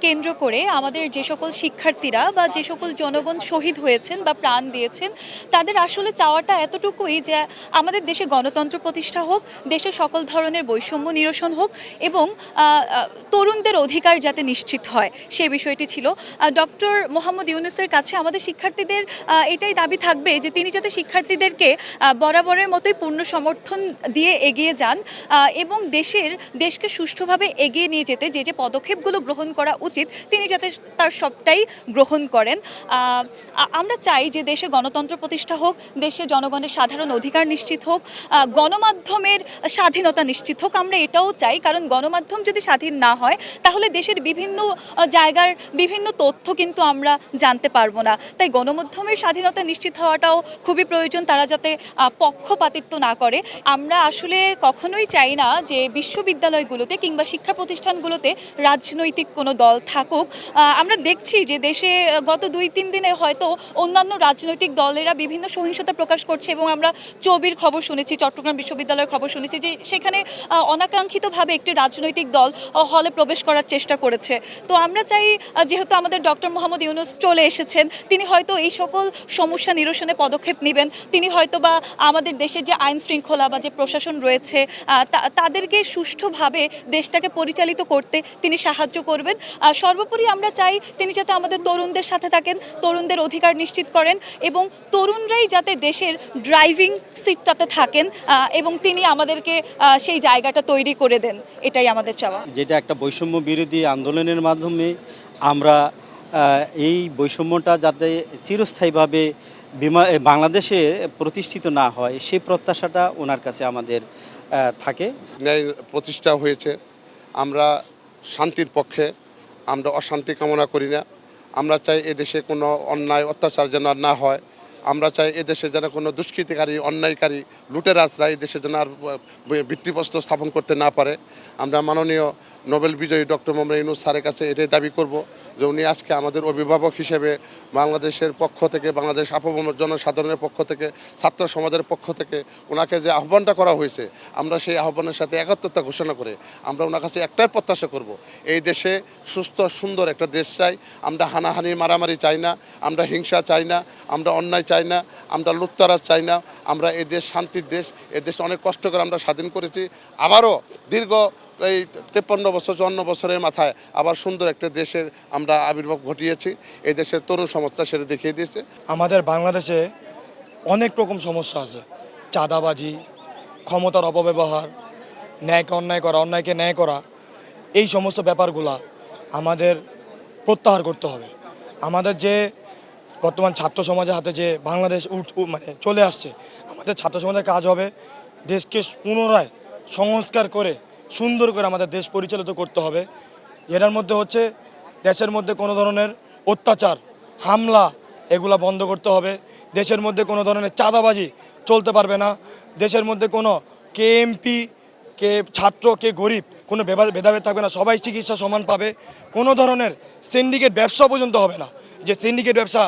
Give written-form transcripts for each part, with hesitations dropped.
কেন্দ্র করে আমাদের যে সকল শিক্ষার্থীরা বা যে সকল জনগণ শহীদ হয়েছেন বা প্রাণ দিয়েছেন, তাদের আসলে চাওয়াটা এতটুকুই যে আমাদের দেশে গণতন্ত্র প্রতিষ্ঠা হোক, দেশে সকল ধরনের বৈষম্য নিরসন হোক এবং আ আ তরুণদের অধিকার যাতে নিশ্চিত হয়, সে বিষয়টি ছিল। ডক্টর মোহাম্মদ ইউনূসের কাছে আমাদের শিক্ষার্থীদের এটাই দাবি থাকবে যে তিনি যাতে শিক্ষার্থীদেরকে বরাবরের মতোই পূর্ণ সমর্থন দিয়ে এগিয়ে যান এবং দেশকে সুষ্ঠুভাবে এগিয়ে নিয়ে যেতে যে পদক্ষেপগুলো গ্রহণ করা উচিত তিনি যাতে তার সবটাই গ্রহণ করেন। আমরা চাই যে দেশে গণতন্ত্র প্রতিষ্ঠা হোক, দেশে জনগণের সাধারণ অধিকার নিশ্চিত হোক, গণমাধ্যমের স্বাধীনতা নিশ্চিত হোক। আমরা এটাও চাই, কারণ গণমাধ্যম যদি স্বাধীন না হয় তাহলে দেশের বিভিন্ন জায়গার বিভিন্ন তথ্য কিন্তু আমরা জানতে পারবো না। তাই গণমাধ্যমের স্বাধীনতা নিশ্চিত হওয়াটাও খুবই প্রয়োজন, তারা যাতে পক্ষপাতিত্ব না করে। আমরা আসলে কখনোই চাই না যে বিশ্ববিদ্যালয়গুলোতে কিংবা শিক্ষা প্রতিষ্ঠানগুলোতে রাজনৈতিক কোনো দল থাকুক। আমরা দেখছি যে দেশে গত ২-৩ দিনে হয়তো অন্যান্য রাজনৈতিক দলেরা বিভিন্ন সহিংসতা প্রকাশ করছে এবং আমরা চবির খবর শুনেছি, চট্টগ্রাম বিশ্ববিদ্যালয়ের খবর শুনেছি যে সেখানে অনাকাঙ্ক্ষিতভাবে একটি রাজনৈতিক দল হলে প্রবেশ করার চেষ্টা করেছে। তো আমরা চাই, যেহেতু আমাদের ডক্টর মোহাম্মদ ইউনূস চলে এসেছেন, তিনি হয়তো এই সকল সমস্যা নিরসনে পদক্ষেপ নেবেন। তিনি হয়তো বা আমাদের দেশের যে আইন শৃঙ্খলা বা যে প্রশাসন রয়েছে তাদেরকে সুষ্ঠুভাবে দেশটাকে পরিচালিত করতে তিনি সাহায্য করবেন। সর্বোপরি আমরা চাই তিনি যাতে আমাদের তরুণদের সাথে থাকেন, তরুণদের অধিকার নিশ্চিত করেন এবং তরুণরাই যাতে দেশের ড্রাইভিং সিটটাতে থাকেন এবং তিনি আমাদেরকে সেই জায়গাটা তৈরি করে দেন, এটাই আমাদের চাওয়া। যেটা একটা বৈষম্য বিরোধী আন্দোলনের মাধ্যমে আমরা এই বৈষম্যটা যাতে চিরস্থায়ীভাবে বাংলাদেশে প্রতিষ্ঠিত না হয় সেই প্রত্যাশাটা ওনার কাছে আমাদের থাকে। ন্যায় প্রতিষ্ঠা হয়েছে, আমরা শান্তির পক্ষে, আমরা অশান্তি কামনা করি না। আমরা চাই এদেশে কোনো অন্যায় অত্যাচার যেন আর না হয়। আমরা চাই এদেশে যেন কোনো দুষ্কৃতিকারী অন্যায়কারী লুটেরাজরা এই দেশে যেন আর ভিত্তিপ্রস্তর স্থাপন করতে না পারে। আমরা মাননীয় নোবেল বিজয়ী ডক্টর মোহাম্মদ ইউনূস স্যারের কাছে এটাই দাবি করব যে উনি আজকে আমাদের অভিভাবক হিসেবে বাংলাদেশের পক্ষ থেকে, বাংলাদেশ আপামর জনসাধারণের পক্ষ থেকে, ছাত্র সমাজের পক্ষ থেকে ওনাকে যে আহ্বানটা করা হয়েছে, আমরা সেই আহ্বানের সাথে একাত্মতা ঘোষণা করে আমরা ওনার কাছে একটাই প্রত্যাশা করব, এই দেশে সুস্থ সুন্দর একটা দেশ চাই। আমরা হানাহানি মারামারি চাই না, আমরা হিংসা চাই না, আমরা অন্যায় চাই না, আমরা লুটতরাজ চাই না। আমরা এই দেশ শান্তির দেশ, এই দেশ অনেক কষ্ট করে আমরা স্বাধীন করেছি। আবারও দীর্ঘ এই 53 বছর 54 বছরের মাথায় আবার সুন্দর একটা দেশের আমরা আবির্ভাব ঘটিয়েছি। এই দেশের তরুণ সমাজটা সেটা দেখিয়ে দিয়েছে। আমাদের বাংলাদেশে অনেক রকম সমস্যা আছে, চাঁদাবাজি, ক্ষমতার অপব্যবহার, ন্যায়কে অন্যায় করা, অন্যায়কে ন্যায় করা, এই সমস্ত ব্যাপারগুলা আমাদের প্রত্যাহার করতে হবে। আমাদের যে বর্তমান ছাত্র সমাজের হাতে যে বাংলাদেশ মানে চলে আসছে, আমাদের ছাত্র সমাজের কাজ হবে দেশকে পুনরায় সংস্কার করে সুন্দর করে আমাদের দেশ পরিচালিত করতে হবে। এটার মধ্যে হচ্ছে দেশের মধ্যে কোনো ধরনের অত্যাচার, হামলা এগুলা বন্ধ করতে হবে। দেশের মধ্যে কোনো ধরনের চাঁদাবাজি চলতে পারবে না। দেশের মধ্যে কোনো কে এমপি, কে ছাত্র, কে গরিব, কোনো ভেদাভেদ থাকবে না, সবাই চিকিৎসা সমান পাবে। কোনো ধরনের সিন্ডিকেট ব্যবসা পর্যন্ত হবে না, যে সিন্ডিকেট ব্যবসা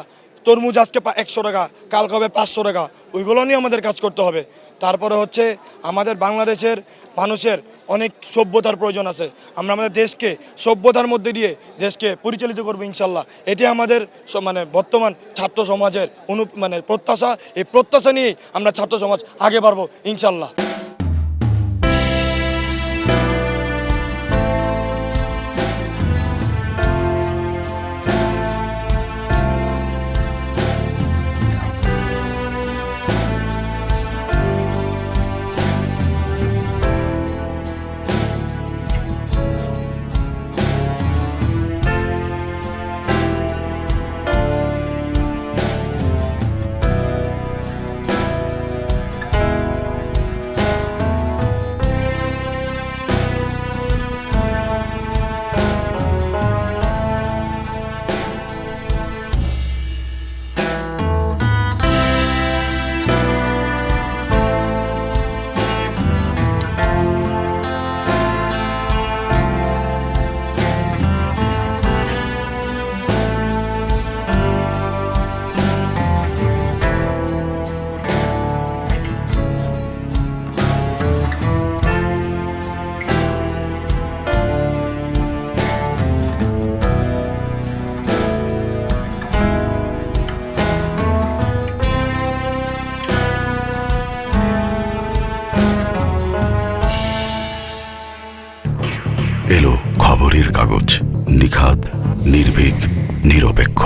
তরমুজ আজকে 100 টাকা, কালকে হবে 500 টাকা, ওইগুলো নিয়ে আমাদের কাজ করতে হবে। তারপরে হচ্ছে আমাদের বাংলাদেশের মানুষের অনেক সভ্যতার প্রয়োজন আছে। আমরা আমাদের দেশকে সভ্যতার মধ্যে দিয়ে দেশকে পরিচালিত করবো ইনশাল্লাহ। এটি আমাদের মানে বর্তমান ছাত্র সমাজের প্রত্যাশা। এই প্রত্যাশা নিয়েই আমরা ছাত্র সমাজ আগে বাড়বো ইনশাল্লাহ। এলো খবরের কাগজ, নিখাদ, নির্ভীক, নিরপেক্ষ।